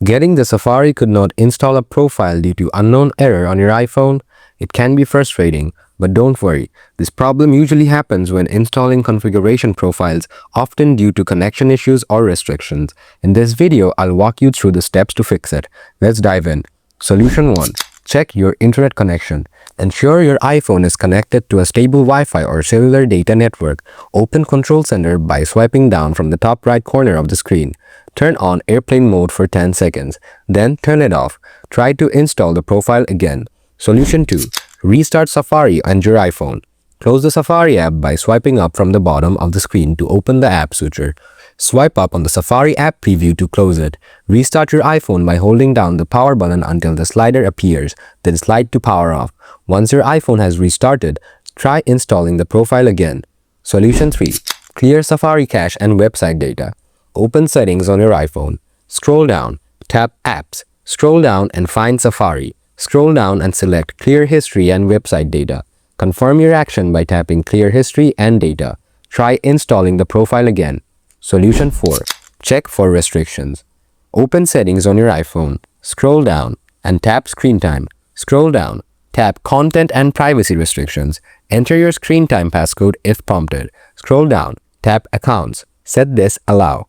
Getting the Safari could not install a profile due to unknown error on your iPhone? It can be frustrating, but don't worry. This problem usually happens when installing configuration profiles, often due to connection issues or restrictions. In this video, I'll walk you through the steps to fix it. Let's dive in. Solution 1. Check your internet connection. Ensure your iPhone is connected to a stable Wi-Fi or cellular data network. Open Control Center by swiping down from the top right corner of the screen. Turn on airplane mode for 10 seconds, then turn it off. Try to install the profile again. Solution 2. Restart Safari on your iPhone. Close the Safari app by swiping up from the bottom of the screen to open the app switcher. Swipe up on the Safari app preview to close it. Restart your iPhone by holding down the power button until the slider appears, then slide to power off. Once your iPhone has restarted, try installing the profile again. Solution 3. Clear Safari cache and website data. Open Settings on your iPhone. Scroll down, tap Apps. Scroll down and find Safari. Scroll down and select Clear History and Website Data. Confirm your action by tapping Clear History and Data. Try installing the profile again. Solution 4. Check for restrictions. Open Settings on your iPhone. Scroll down and tap Screen Time. Scroll down, tap Content and Privacy Restrictions. Enter your screen time passcode if prompted. Scroll down, tap Accounts. Set this Allow.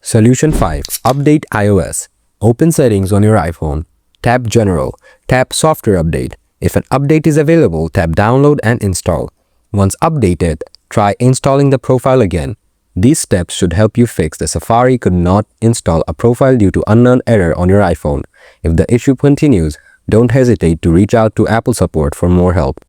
Solution 5. Update iOS. Open Settings on your iPhone. Tap General. Tap Software Update. If an update is available, tap Download and Install. Once updated, try installing the profile again. These steps should help you fix the Safari could not install a profile due to unknown error on your iPhone. If the issue continues, don't hesitate to reach out to Apple support for more help.